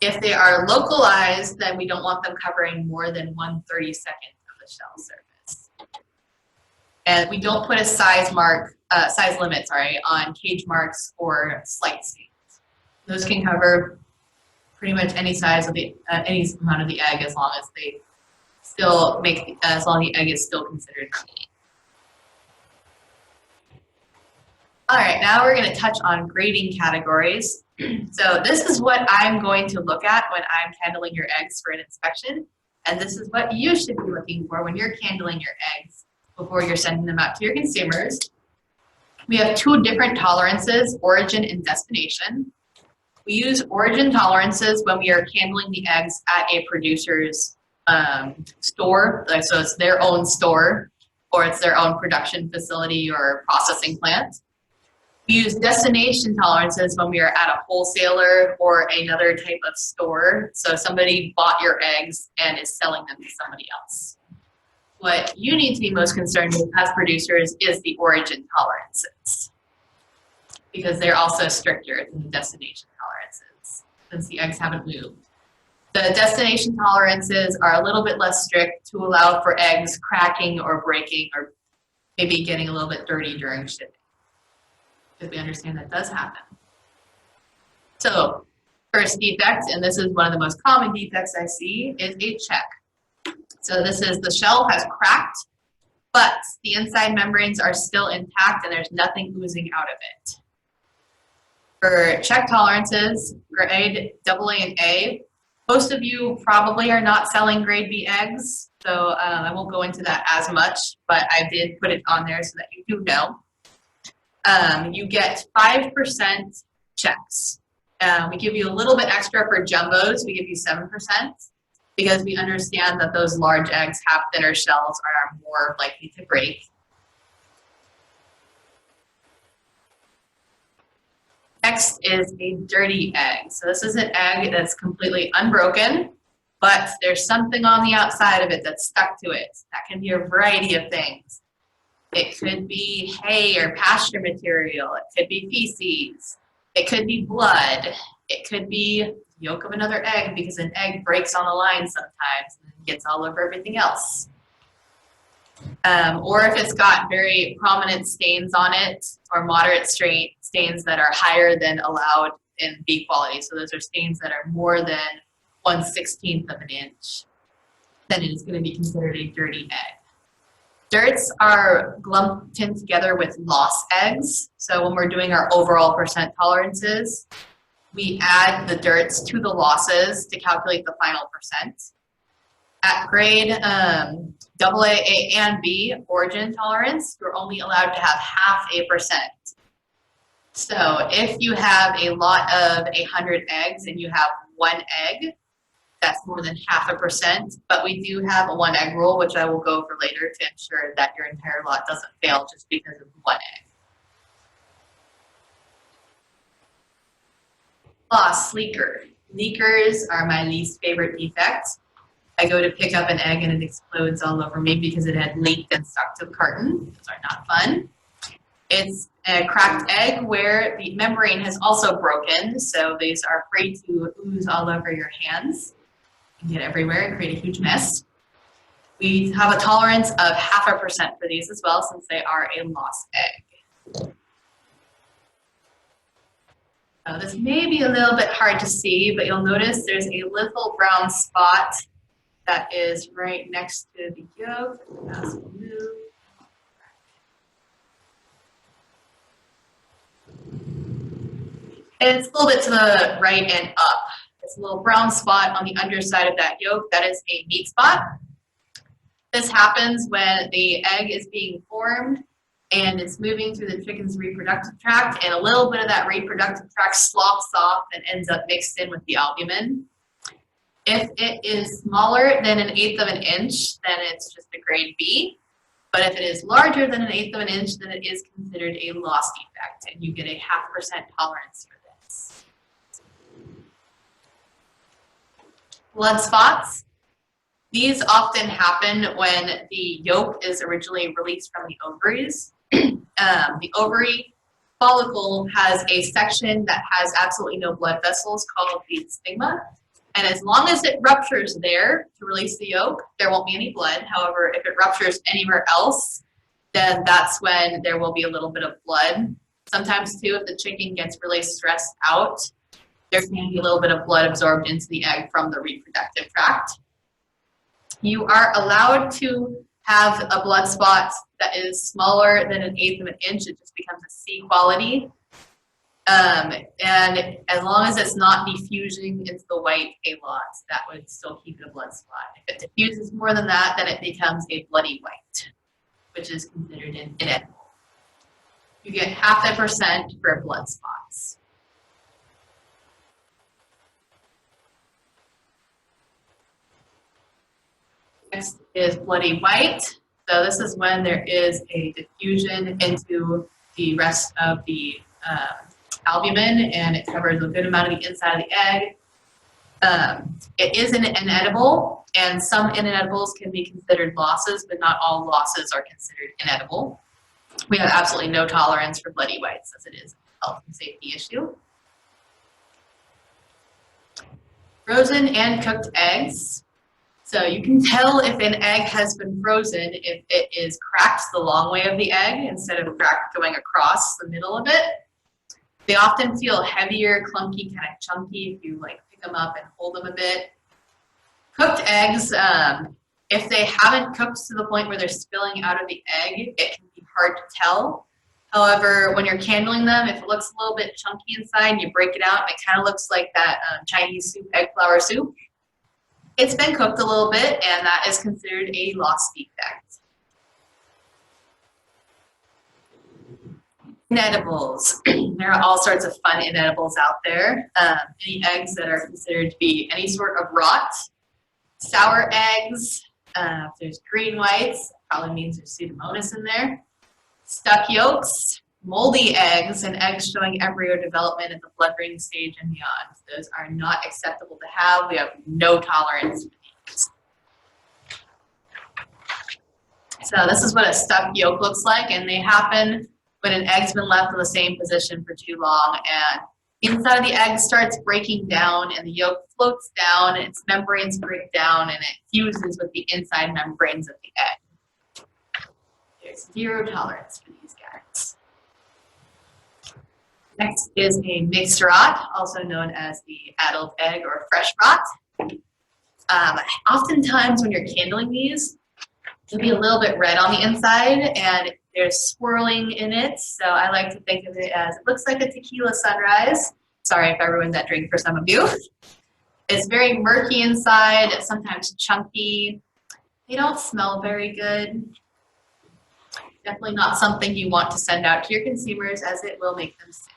If they are localized, then we don't want them covering more than 1/32 of the shell surface. And we don't put a size limit, on cage marks or slight stains. Those can cover pretty much any size of the any amount of the egg as long as they still as long as the egg is still considered clean. All right, now we're going to touch on grading categories. So this is what I'm going to look at when I'm candling your eggs for an inspection, and this is what you should be looking for when you're candling your eggs before you're sending them out to your consumers. We have 2 different tolerances, origin and destination. We use origin tolerances when we are candling the eggs at a producer's store, so it's their own store or it's their own production facility or processing plant. We use destination tolerances when we are at a wholesaler or another type of store, so somebody bought your eggs and is selling them to somebody else. What you need to be most concerned with as producers is the origin tolerances, because they're also stricter than the destination tolerances since the eggs haven't moved. The destination tolerances are a little bit less strict to allow for eggs cracking or breaking or maybe getting a little bit dirty during shipping, because we understand that does happen. So first defect, and this is one of the most common defects I see, is a check. So this is the shell has cracked, but the inside membranes are still intact and there's nothing oozing out of it. For check tolerances, grade AA and A, most of you probably are not selling grade B eggs, so I won't go into that as much, but I did put it on there so that you do know. You get 5% checks. We give you a little bit extra for jumbos. We give you 7% because we understand that those large eggs have thinner shells and are more likely to break. Next is a dirty egg. So this is an egg that's completely unbroken, but there's something on the outside of it that's stuck to it. That can be a variety of things. It could be hay or pasture material. It could be feces. It could be blood. It could be yolk of another egg because an egg breaks on the line sometimes and gets all over everything else. Or if it's got very prominent stains on it or moderate stains that are higher than allowed in B quality. So those are stains that are more than 1/16 of an inch. Then it is going to be considered a dirty egg. Dirts are lumped in together with loss eggs. So when we're doing our overall percent tolerances, we add the dirts to the losses to calculate the final percent. At grade AA, A, and B origin tolerance, you're only allowed to have 0.5%. So if you have a lot of 100 eggs and you have 1 egg, that's more than 0.5%, but we do have a 1 egg rule, which I will go over later to ensure that your entire lot doesn't fail just because of 1 egg. Loss, leaker. Leakers are my least favorite defect. I go to pick up an egg and it explodes all over me because it had leaked and stuck to the carton. Those are not fun. It's a cracked egg where the membrane has also broken, so these are free to ooze all over your hands and get everywhere and create a huge mess. We have a tolerance of 0.5% for these as well, since they are a lost egg. This may be a little bit hard to see, but you'll notice there's a little brown spot that is right next to the yolk. And it's a little bit to the right and up. It's a little brown spot on the underside of that yolk. That is a meat spot. This happens when the egg is being formed and it's moving through the chicken's reproductive tract, and a little bit of that reproductive tract slops off and ends up mixed in with the albumin. If it is smaller than 1/8 of an inch, then it's just a grade B. But if it is larger than 1/8 of an inch, then it is considered a loss defect, and you get a 0.5% tolerance for this. Blood spots. These often happen when the yolk is originally released from the ovaries. The ovary follicle has a section that has absolutely no blood vessels called the stigma. And as long as it ruptures there to release the yolk, there won't be any blood. However, if it ruptures anywhere else, then that's when there will be a little bit of blood. Sometimes too, if the chicken gets really stressed out, there can be a little bit of blood absorbed into the egg from the reproductive tract. You are allowed to have a blood spot that is smaller than 1/8 of an inch. It just becomes a C quality. And as long as it's not diffusing into the white halots, that would still keep it a blood spot. If it diffuses more than that, then it becomes a bloody white, which is considered inedible. You get 0.5% for blood spots. Next is bloody white. So this is when there is a diffusion into the rest of the albumin, and it covers a good amount of the inside of the egg. It is an inedible, and some inedibles can be considered losses, but not all losses are considered inedible. We have absolutely no tolerance for bloody whites, as it is a health and safety issue. Frozen and cooked eggs. So you can tell if an egg has been frozen if it is cracked the long way of the egg instead of cracked going across the middle of it. They often feel heavier, clunky, kind of chunky if you like pick them up and hold them a bit. Cooked eggs, If they haven't cooked to the point where they're spilling out of the egg, it can be hard to tell. However, when you're candling them, if it looks a little bit chunky inside and you break it out and it kind of looks like that Chinese soup, egg flour soup, it's been cooked a little bit and that is considered a loss defect. Inedibles. There are all sorts of fun inedibles out there. Any eggs that are considered to be any sort of rot, sour eggs, if there's green whites, probably means there's Pseudomonas in there. Stuck yolks, moldy eggs, and eggs showing embryo development at the blood-brain stage and beyond. Those are not acceptable to have. We have no tolerance for these. So this is what a stuck yolk looks like, and they happen when an egg's been left in the same position for too long, and inside of the egg starts breaking down, and the yolk floats down, and its membranes break down, and it fuses with the inside membranes of the egg. There's zero tolerance for these guys. Next is a mixed rot, also known as the addled egg or fresh rot. Oftentimes when you're candling these, it'll be a little bit red on the inside and there's swirling in it. So I like to think of it as, it looks like a tequila sunrise. Sorry if I ruined that drink for some of you. It's very murky inside, sometimes chunky. They don't smell very good. Definitely not something you want to send out to your consumers as it will make them sick.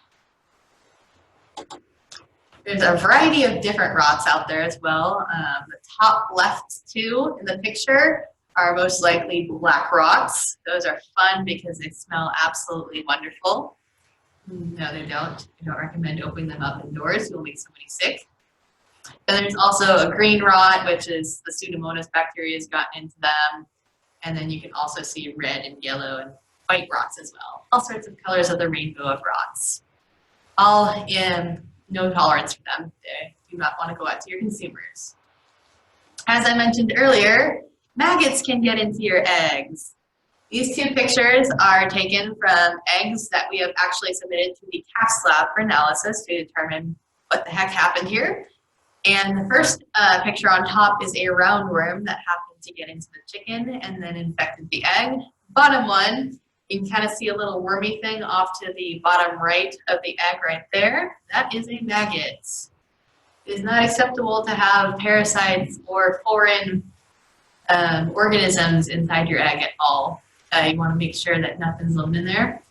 There's a variety of different rots out there as well. The top left two in the picture are most likely black rots. Those are fun because they smell absolutely wonderful. No, they don't. I don't recommend opening them up indoors. You'll make somebody sick. Then there's also a green rot, which is the Pseudomonas bacteria has gotten into them. And then you can also see red and yellow and white rots as well. All sorts of colors of the rainbow of rots. All in no tolerance for them. They do not want to go out to your consumers. As I mentioned earlier, maggots can get into your eggs. These two pictures are taken from eggs that we have actually submitted to the CAS lab for analysis to determine what the heck happened here. And the first picture on top is a roundworm that happened to get into the chicken and then infected the egg. Bottom one, you can kind of see a little wormy thing off to the bottom right of the egg right there. That is a maggot. It is not acceptable to have parasites or foreign organisms inside your egg at all. You want to make sure that nothing's living in there.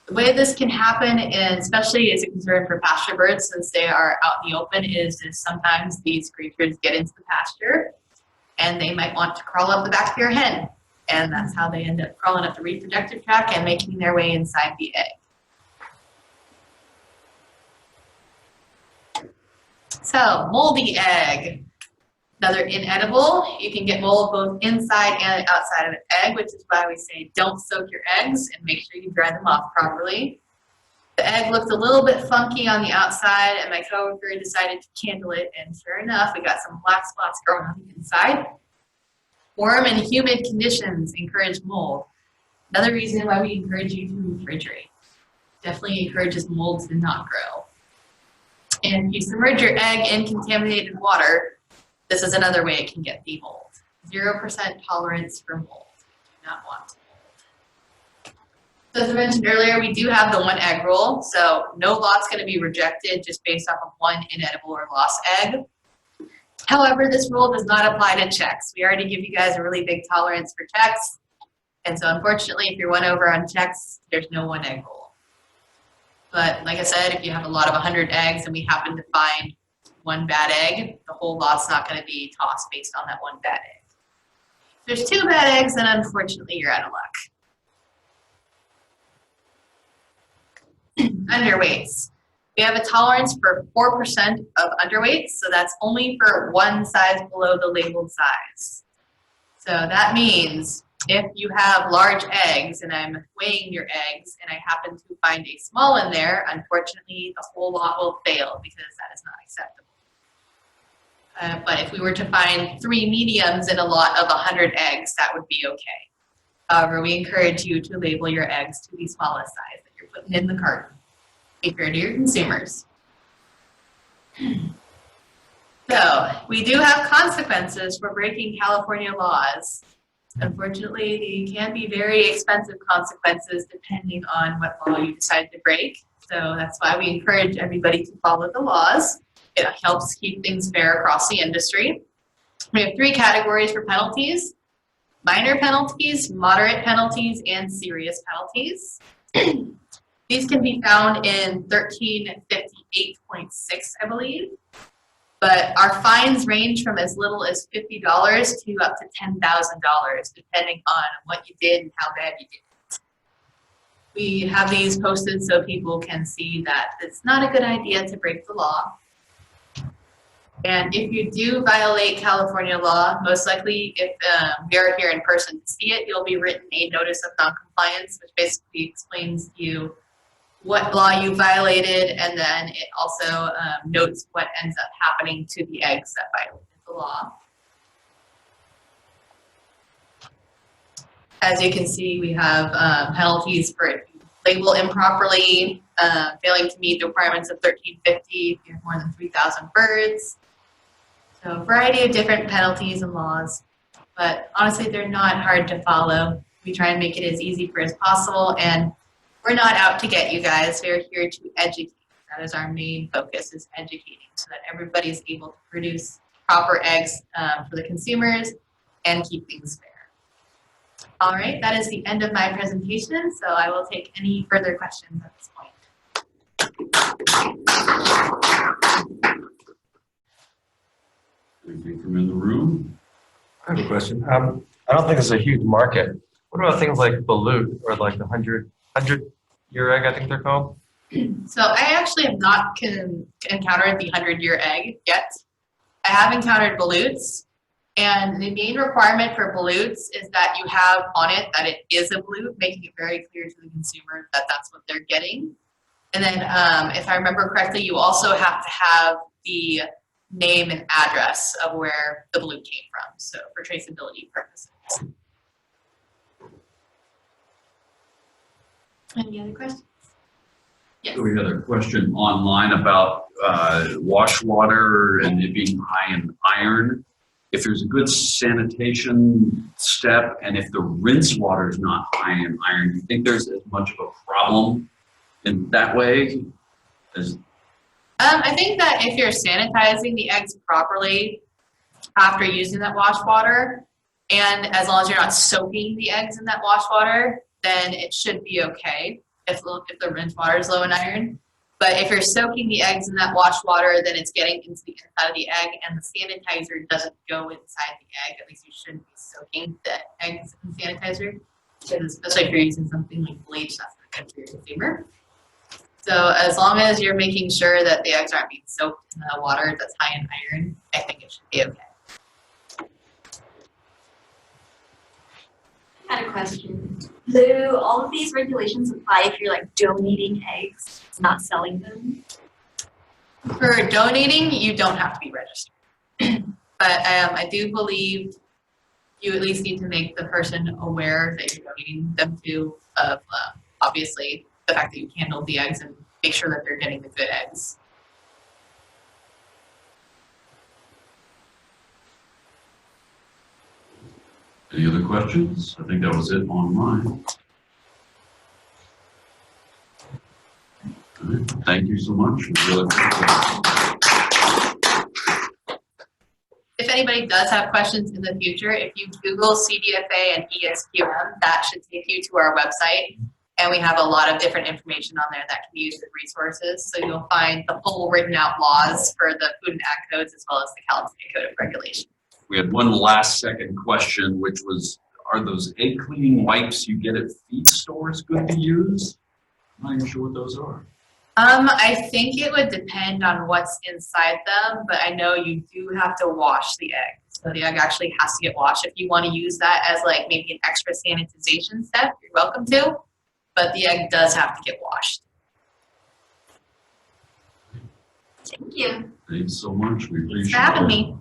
The way this can happen, and especially as a concern for pasture birds since they are out in the open, is sometimes these creatures get into the pasture and they might want to crawl up the back of your hen. And that's how they end up crawling up the reproductive tract and making their way inside the egg. So, moldy egg. Another inedible. You can get mold both inside and outside of an egg, which is why we say don't soak your eggs and make sure you dry them off properly. The egg looked a little bit funky on the outside and my coworker decided to candle it, and sure enough, we got some black spots growing on the inside. Warm and humid conditions encourage mold. Another reason why we encourage you to refrigerate. Definitely encourages mold to not grow. And if you submerge your egg in contaminated water, this is another way it can get the mold. 0% tolerance for mold. We do not want mold. So as I mentioned earlier, we do have the one egg rule. So no lot's going to be rejected just based off of one inedible or lost egg. However, this rule does not apply to checks. We already give you guys a really big tolerance for checks. And so unfortunately, if you're one over on checks, there's no one egg rule. But like I said, if you have a lot of 100 eggs and we happen to find one bad egg, the whole lot's not going to be tossed based on that one bad egg. If there's 2 bad eggs, then unfortunately you're out of luck. Underweights. We have a tolerance for 4% of underweights, so that's only for one size below the labeled size. So that means if you have large eggs and I'm weighing your eggs and I happen to find a small in there, unfortunately the whole lot will fail because that is not acceptable. But if we were to find 3 mediums in a lot of 100 eggs, that would be okay. However, we encourage you to label your eggs to the smallest size that you're putting in the carton. Be fair to your consumers. So we do have consequences for breaking California laws. Unfortunately, they can be very expensive consequences depending on what law you decide to break. So that's why we encourage everybody to follow the laws. It helps keep things fair across the industry. We have 3 categories for penalties: minor penalties, moderate penalties, and serious penalties. These can be found in 1358.6, I believe. But our fines range from as little as $50 to up to $10,000, depending on what you did and how bad you did it. We have these posted so people can see that it's not a good idea to break the law. And if you do violate California law, most likely if we are here in person to see it, you'll be written a notice of noncompliance, which basically explains to you what law you violated, and then it also notes what ends up happening to the eggs that violated the law. As you can see, we have penalties for if you label improperly, failing to meet the requirements of 1350 if you have more than 3,000 birds. So a variety of different penalties and laws, but honestly, they're not hard to follow. We try and make it as easy for as possible, and we're not out to get you guys. We're here to educate. That is our main focus, is educating, so that everybody's able to produce proper eggs for the consumers and keep things fair. All right, that is the end of my presentation, so I will take any further questions at this point. Anything from in the room? I have a question. I don't think it's a huge market. What about things like balut or like the 100-year egg, I think they're called? So I actually have not encountered the 100-year egg yet. I have encountered balutes, and the main requirement for balutes is that you have on it that it is a balut, making it very clear to the consumer that that's what they're getting. And then if I remember correctly, you also have to have the name and address of where the balut came from, so for traceability purposes. Any other questions? Yes. So we had a question online about wash water and it being high in iron. If there's a good sanitation step and if the rinse water is not high in iron, do you think there's as much of a problem in that way as? I think that if you're sanitizing the eggs properly after using that wash water, and as long as you're not soaking the eggs in that wash water, then it should be okay if the rinse water is low in iron. But if you're soaking the eggs in that wash water, then it's getting into the inside of the egg, and the sanitizer doesn't go inside the egg. At least you shouldn't be soaking the eggs in sanitizer, because especially if you're using something like bleach, that's not good for your consumer. So as long as you're making sure that the eggs aren't being soaked in the water that's high in iron, I think it should be okay. I had a question. Do all of these regulations apply if you're like donating eggs, not selling them? For donating, you don't have to be registered. But I do believe you at least need to make the person aware that you're donating them to, of obviously the fact that you handled the eggs and make sure that they're getting the good eggs. Any other questions? I think that was it online. All right. Thank you so much. We really appreciate it. If anybody does have questions in the future, if you Google CDFA and ESQM, that should take you to our website. And we have a lot of different information on there that can be used as resources. So you'll find the full written out laws for the food and ag codes as well as the California Code of Regulation. We had one last second question, which was, are those egg cleaning wipes you get at feed stores good to use? I'm not even sure what those are. I think it would depend on what's inside them, but I know you do have to wash the egg. So the egg actually has to get washed. If you want to use that as like maybe an extra sanitization step, you're welcome to, but the egg does have to get washed. Thank you. Thanks so much. We appreciate it. Thanks for having me.